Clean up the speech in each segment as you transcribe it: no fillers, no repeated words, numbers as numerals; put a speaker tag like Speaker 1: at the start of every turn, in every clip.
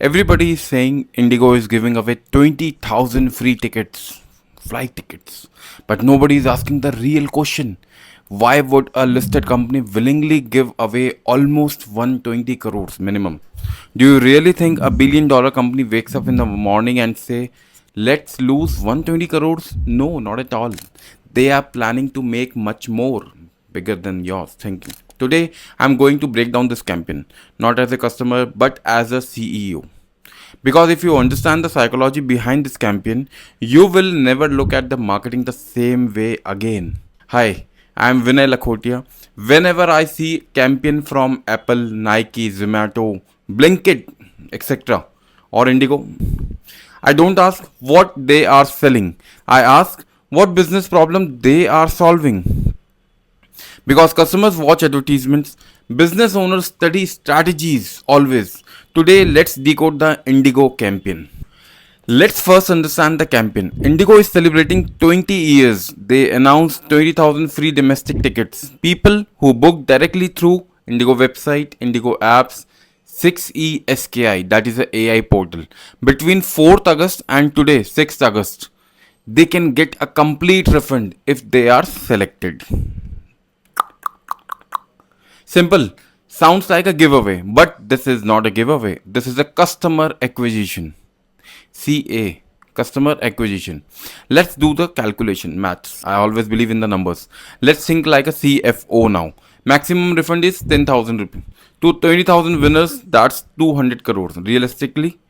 Speaker 1: Everybody is saying Indigo is giving away 20,000 free tickets, flight tickets. But nobody is asking the real question. Why would a listed company willingly give away almost 120 crores minimum? Do you really think a billion-dollar company wakes up in the morning and say, let's lose 120 crores? No, not at all. They are planning to make much more, bigger than yours thinking. Today, I'm going to break down this campaign, not as a customer, but as a CEO. Because if you understand the psychology behind this campaign, you will never look at the marketing the same way again. Hi, I'm Vinay Lakhotia. Whenever I see campaign from Apple, Nike, Zomato, Blinkit, etc. or Indigo, I don't ask what they are selling. I ask what business problem they are solving. Because customers watch advertisements, business owners study strategies always. Today, let's decode the Indigo campaign. Let's first understand the campaign. Indigo is celebrating 20 years. They announced 20,000 free domestic tickets. People who book directly through Indigo website, Indigo apps, 6ESKI, that is a AI portal. Between 4th August and today, 6th August, they can get a complete refund if they are selected. Simple. Sounds like a giveaway, but this is not a giveaway. This is a customer acquisition. CA. Customer acquisition. Let's do the calculation, maths. I always believe in the numbers. Let's think like a CFO now. Maximum refund is 10,000 rupees. To 20,000 winners, that's 200 crores. Realistically,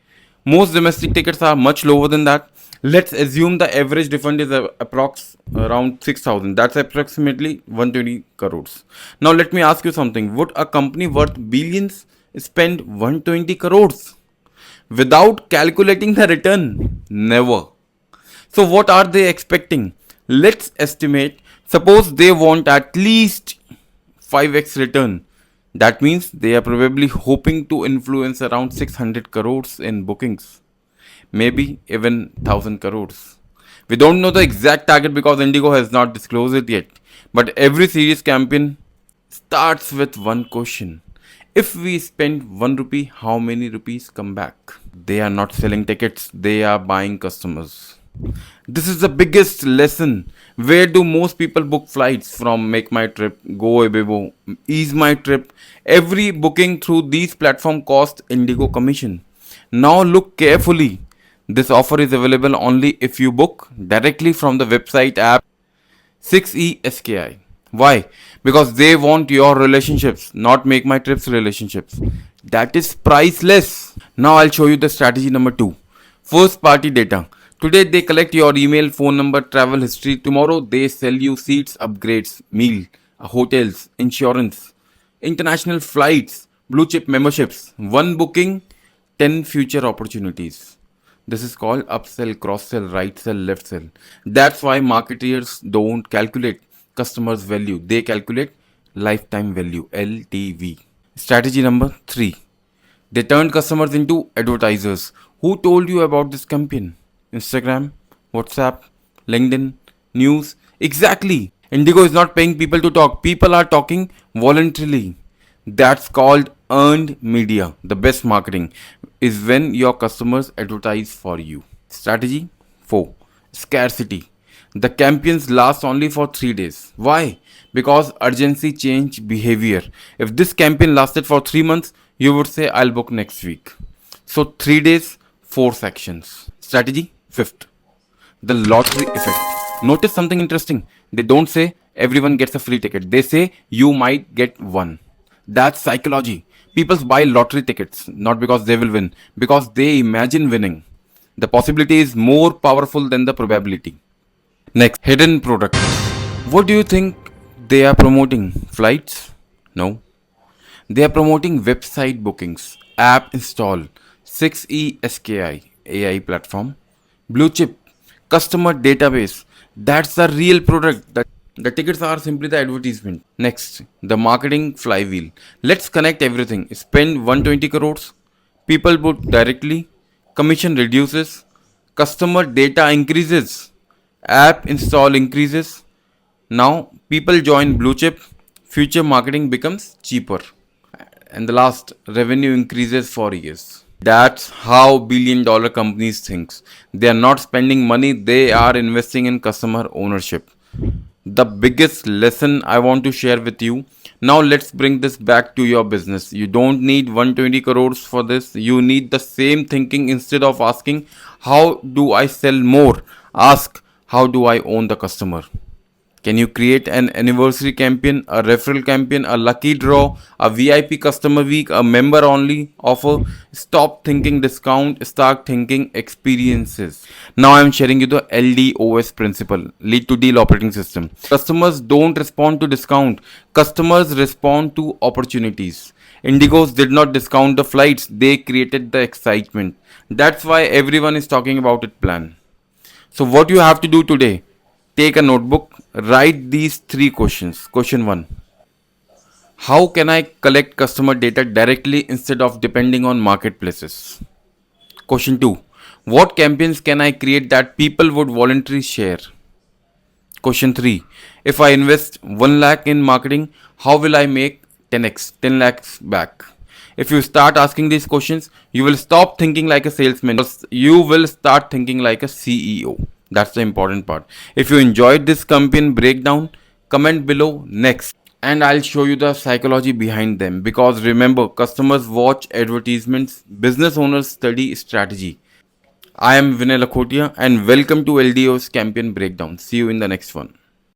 Speaker 1: most domestic tickets are much lower than that. Let's assume the average refund is approx around 6,000. That's approximately 120 crores. Now let me ask you something. Would a company worth billions spend 120 crores without calculating the return? Never. So what are they expecting? Let's estimate. Suppose they want at least 5x return. That means they are probably hoping to influence around 600 crores in bookings, maybe even 1000 crores. We don't know the exact target because Indigo has not disclosed it yet. But every serious campaign starts with one question. If we spend 1 rupee, how many rupees come back? They are not selling tickets, they are buying customers. This is the biggest lesson. Where do most people book flights from? Make My Trip, Go Ebebo, Ease My Trip. Every booking through these platforms costs Indigo commission. Now look carefully. This offer is available only if you book directly from the website app 6ESKI. Why? Because they want your relationships, not Make My Trips relationships. That is priceless. Now I'll show you the strategy number 2. First party data. Today they collect your email, phone number, travel history. Tomorrow they sell you seats, upgrades, meal, hotels, insurance, international flights, blue chip memberships. One booking, 10 future opportunities. This is called upsell, cross sell, right sell, left sell. That's why marketers don't calculate customers' value. They calculate lifetime value, LTV. Strategy number 3. They turned customers into advertisers. Who told you about this campaign? Instagram, WhatsApp, LinkedIn, news. Exactly. Indigo is not paying people to talk. People are talking voluntarily. That's called earned media. The best marketing is when your customers advertise for you. Strategy 4. Scarcity. The campaigns last only for 3 days. Why? Because urgency change behavior. If this campaign lasted for 3 months, you would say I'll book next week. So 3 days, 4 sections. Strategy 5th. The lottery effect. Notice something interesting. They don't say everyone gets a free ticket. They say you might get one. That's psychology. People buy lottery tickets not because they will win, because they imagine winning. The possibility is more powerful than the probability. Next, hidden product. What do you think they are promoting? Flights? No. They are promoting website bookings, app install, 6ESKI AI platform, blue chip, customer database. That's the real product. The tickets are simply the advertisement. Next, the marketing flywheel. Let's connect everything. Spend 120 crores. People book directly. Commission reduces. Customer data increases. App install increases. Now people join blue chip. Future marketing becomes cheaper. And the last, revenue increases for years. That's how billion dollar companies think. They are not spending money, they are investing in customer ownership. The biggest lesson I want to share with you. Now let's bring this back to your business. You don't need 120 crores for this. You need the same thinking. Instead of asking how do I sell more, ask how do I own the customer. Can you create an anniversary campaign, a referral campaign, a lucky draw, a VIP customer week, a member only offer? Stop thinking discount, start thinking experiences. Now I am sharing you the LDOS principle, lead to deal operating system. Customers don't respond to discount, customers respond to opportunities. Indigos did not discount the flights, they created the excitement. That's why everyone is talking about it plan. So, what you have to do today, take a notebook, write these three questions. Question 1: how can I collect customer data directly instead of depending on marketplaces? Question 2: what campaigns can I create that people would voluntarily share? Question 3: if I invest 1 lakh in marketing, how will I make 10x, 10 lakhs back? If you start asking these questions, you will stop thinking like a salesman. You will start thinking like a CEO. That's the important part. If you enjoyed this campaign breakdown, comment below next. And I'll show you the psychology behind them. Because remember, customers watch advertisements, business owners study strategy. I am Vinay Lakhotia and welcome to LDO's campaign breakdown. See you in the next one.